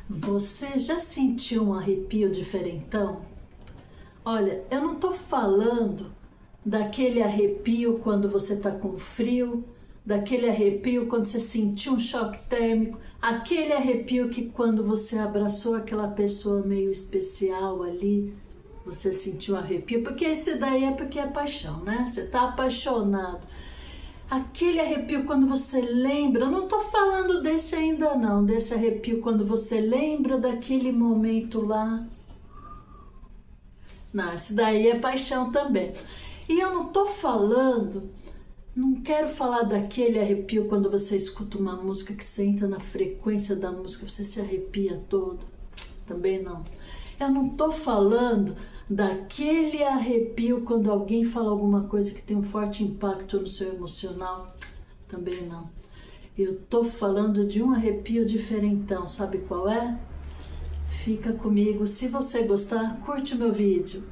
Você já sentiu um arrepio diferentão? Olha, eu não tô falando daquele arrepio quando você tá com frio, daquele arrepio quando você sentiu um choque térmico, aquele arrepio que quando você abraçou aquela pessoa meio especial ali, você sentiu um arrepio, porque esse daí é porque é paixão, né? Você tá apaixonado. Aquele arrepio quando você lembra, eu não tô falando desse ainda não, desse arrepio quando você lembra daquele momento lá. Não, esse daí é paixão também. E eu não tô falando, não quero falar daquele arrepio quando você escuta uma música que você entra na frequência da música, você se arrepia todo. Também não. Eu não tô falando daquele arrepio quando alguém fala alguma coisa que tem um forte impacto no seu emocional. Também não. Eu tô falando de um arrepio diferentão, sabe qual é? Fica comigo, se você gostar, curte o meu vídeo.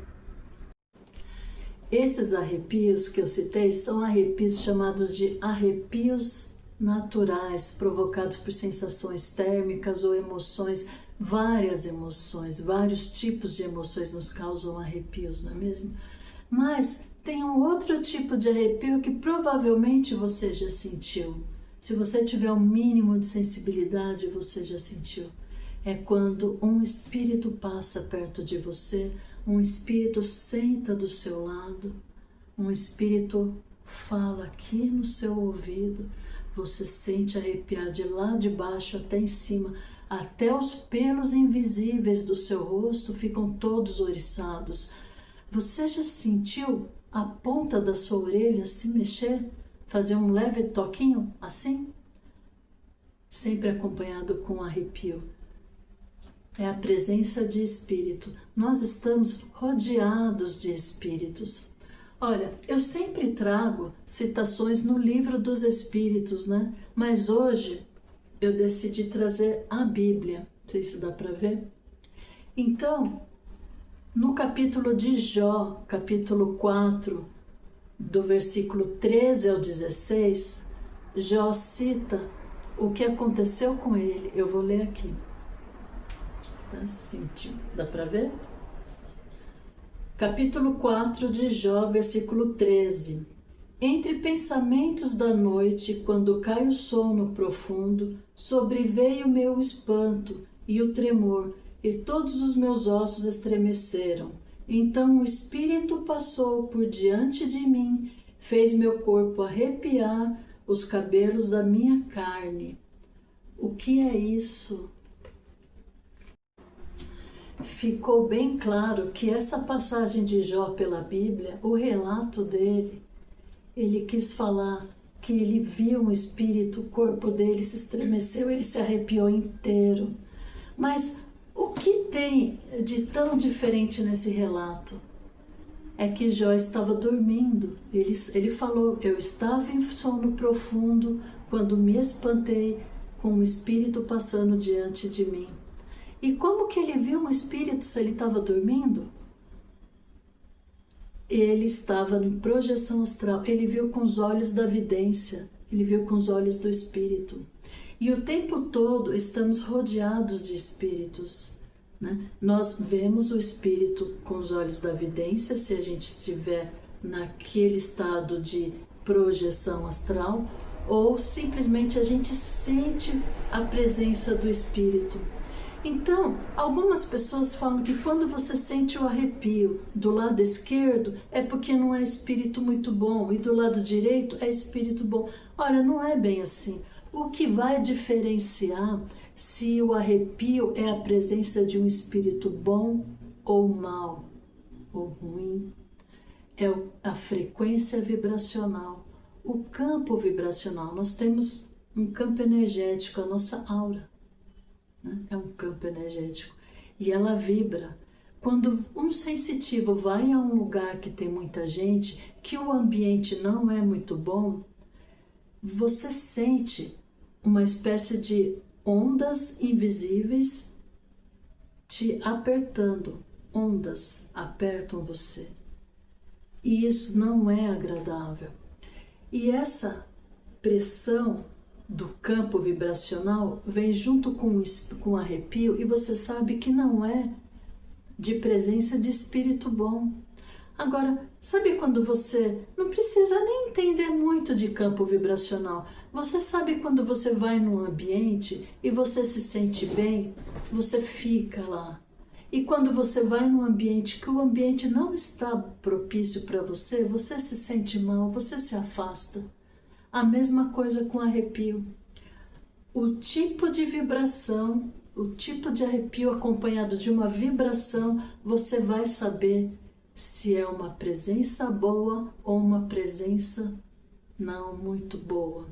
Esses arrepios que eu citei são arrepios chamados de arrepios naturais, provocados por sensações térmicas ou emoções, vários tipos de emoções nos causam arrepios, não é mesmo? Mas tem um outro tipo de arrepio que provavelmente você já sentiu. Se você tiver um mínimo de sensibilidade, você já sentiu. É quando um espírito passa perto de você, um espírito senta do seu lado, um espírito fala aqui no seu ouvido, você sente arrepiar de lá de baixo até em cima, até os pelos invisíveis do seu rosto ficam todos ouriçados. Você já sentiu a ponta da sua orelha se mexer, fazer um leve toquinho assim? Sempre acompanhado com arrepio. É a presença de espírito. Nós estamos rodeados de espíritos. Olha, eu sempre trago citações no livro dos espíritos, né? Mas hoje eu decidi trazer a Bíblia. Não sei se dá para ver. Então, no capítulo de Jó, capítulo 4, do versículo 13 ao 16, Jó cita o que aconteceu com ele. Eu vou ler aqui. Tá? Sentiu? Dá para ver? Capítulo 4 de Jó, versículo 13. Entre pensamentos da noite, quando cai o sono profundo, sobreveio meu espanto e o tremor, e todos os meus ossos estremeceram. Então o Espírito passou por diante de mim, fez meu corpo arrepiar, os cabelos da minha carne. O que é isso? Ficou bem claro que essa passagem de Jó pela Bíblia, o relato dele, ele quis falar que ele viu um espírito, o corpo dele se estremeceu, ele se arrepiou inteiro. Mas o que tem de tão diferente nesse relato? É que Jó estava dormindo. Ele falou, eu estava em sono profundo quando me espantei com um espírito passando diante de mim. E como que ele viu um espírito se ele estava dormindo? Ele estava em projeção astral, ele viu com os olhos da vidência, ele viu com os olhos do espírito. E o tempo todo estamos rodeados de espíritos, né? Nós vemos o espírito com os olhos da vidência, se a gente estiver naquele estado de projeção astral, ou simplesmente a gente sente a presença do espírito. Então, algumas pessoas falam que quando você sente o arrepio do lado esquerdo é porque não é espírito muito bom e do lado direito é espírito bom. Olha, não é bem assim. O que vai diferenciar se o arrepio é a presença de um espírito bom ou mau ou ruim é a frequência vibracional, o campo vibracional. Nós temos um campo energético, a nossa aura. É um campo energético e ela vibra. Quando um sensitivo vai a um lugar que tem muita gente, que o ambiente não é muito bom, você sente uma espécie de ondas invisíveis te apertando. Ondas apertam você. E isso não é agradável. E essa pressão do campo vibracional vem junto com o arrepio e você sabe que não é de presença de espírito bom. Agora, sabe quando você não precisa nem entender muito de campo vibracional? Você sabe quando você vai num ambiente e você se sente bem, você fica lá. E quando você vai num ambiente que o ambiente não está propício para você, você se sente mal, você se afasta. A mesma coisa com arrepio. O tipo de vibração, o tipo de arrepio acompanhado de uma vibração, você vai saber se é uma presença boa ou uma presença não muito boa.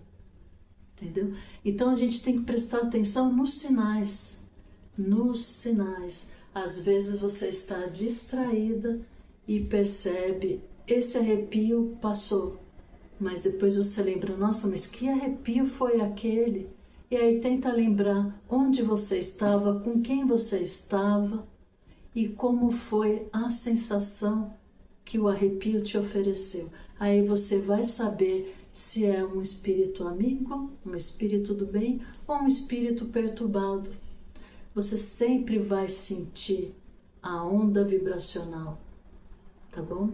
Entendeu? Então a gente tem que prestar atenção nos sinais. Nos sinais. Às vezes você está distraída e percebe, esse arrepio passou. Mas depois você lembra, nossa, mas que arrepio foi aquele? E aí tenta lembrar onde você estava, com quem você estava e como foi a sensação que o arrepio te ofereceu. Aí você vai saber se é um espírito amigo, um espírito do bem ou um espírito perturbado. Você sempre vai sentir a onda vibracional, tá bom?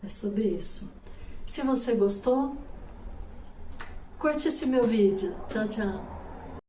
É sobre isso. Se você gostou, curte esse meu vídeo. Tchau, tchau.